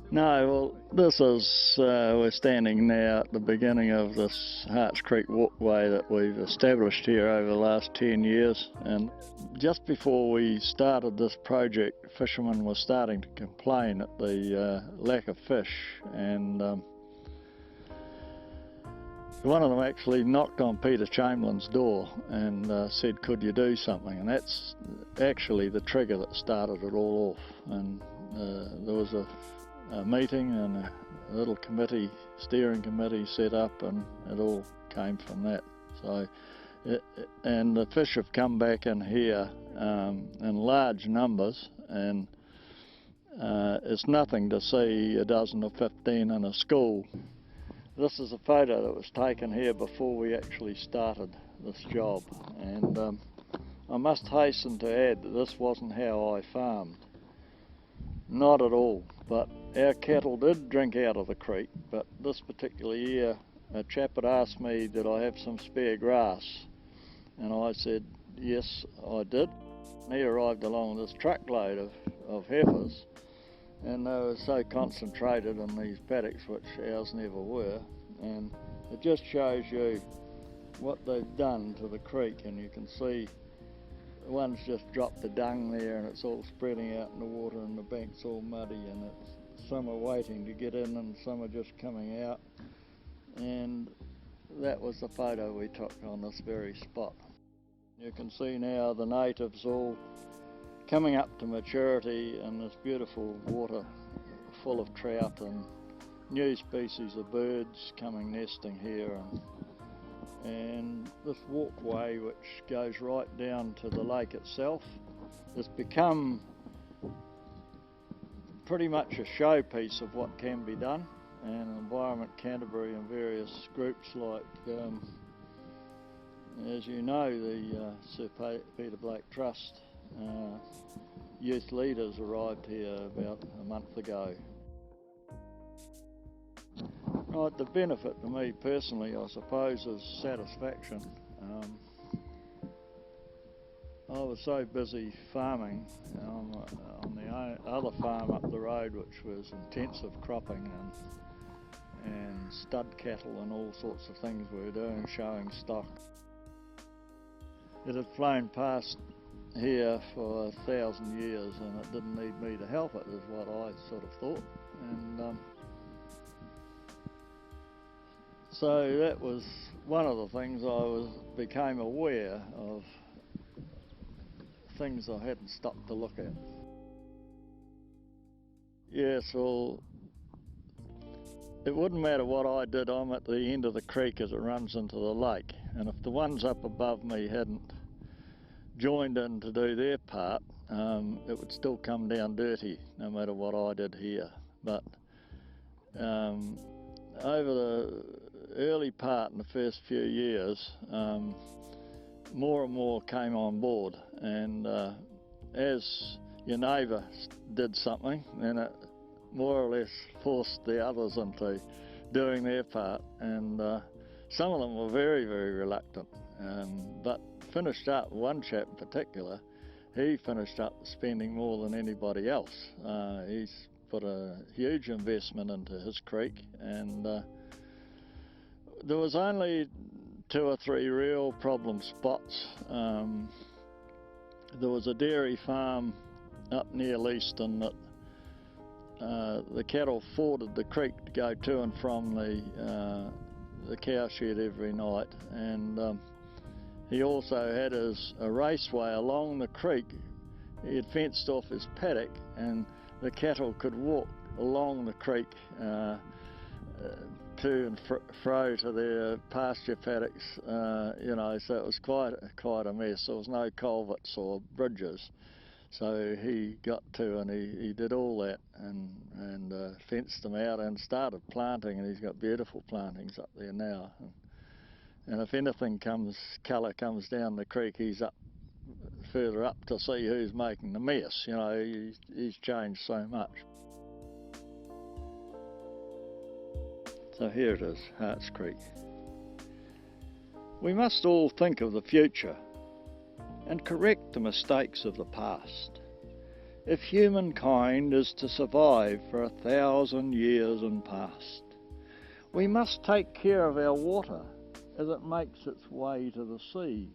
No, well, this is, we're standing now at the beginning of this Harts Creek walkway that we've established here over the last 10 years. And just before we started this project, fishermen were starting to complain at the lack of fish. And one of them actually knocked on Peter Chamberlain's door and said, could you do something? And that's actually the trigger that started it all off. And there was a meeting and a little committee, steering committee set up, and it all came from that. So, and the fish have come back in here in large numbers, and it's nothing to see a dozen or 15 in a school. This is a photo that was taken here before we actually started this job, and I must hasten to add that this wasn't how I farmed. Not at all, but our cattle did drink out of the creek, but this particular year a chap had asked me did I have some spare grass, and I said yes I did. He arrived along with this truckload of heifers, and they were so concentrated in these paddocks, which ours never were, and it just shows you what they've done to the creek. And you can see one's just dropped the dung there and it's all spreading out in the water, and the bank's all muddy, and some are waiting to get in and some are just coming out. And that was the photo we took on this very spot. You can see now the natives all coming up to maturity in this beautiful water full of trout and new species of birds coming nesting here. And this walkway, which goes right down to the lake itself, has become pretty much a showpiece of what can be done. And Environment Canterbury and various groups like, as you know, the Sir Peter Blake Trust youth leaders arrived here about a month ago. Right, the benefit to me personally, I suppose, is satisfaction. I was so busy farming on the other farm up the road, which was intensive cropping and stud cattle and all sorts of things we were doing, showing stock. It had flown past here for 1,000 years and it didn't need me to help it, is what I sort of thought. And so that was one of the things became aware of, things I hadn't stopped to look at. Yes, well, it wouldn't matter what I did. I'm at the end of the creek as it runs into the lake, and if the ones up above me hadn't joined in to do their part, it would still come down dirty no matter what I did here. But over the early part in the first few years, more and more came on board, and as your neighbour did something, then it more or less forced the others into doing their part, and some of them were very, very reluctant, but finished up, one chap in particular, he finished up spending more than anybody else. He's put a huge investment into his creek, and there was only 2 or 3 real problem spots. There was a dairy farm up near Leaston that the cattle forded the creek to go to and from the cow shed every night, and he also had a raceway along the creek. He had fenced off his paddock, and the cattle could walk along the creek to and fro to their pasture paddocks, so it was quite a mess. There was no culverts or bridges, so he got to and he did all that and fenced them out and started planting, and he's got beautiful plantings up there now. And if anything colour comes down the creek, he's up further up to see who's making the mess. He's changed so much. So here it is, Harts Creek. We must all think of the future and correct the mistakes of the past. if humankind is to survive for 1,000 years and past. We must take care of our water as it makes its way to the sea,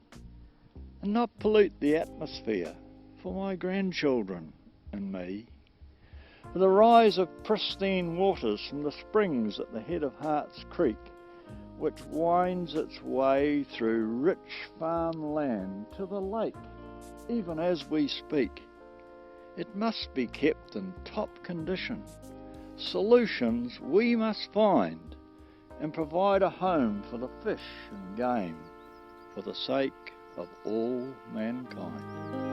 and not pollute the atmosphere for my grandchildren and me. The rise of pristine waters from the springs at the head of Harts Creek, which winds its way through rich farmland to the lake, even as we speak. It must be kept in top condition. Solutions we must find and provide a home for the fish and game for the sake of all mankind.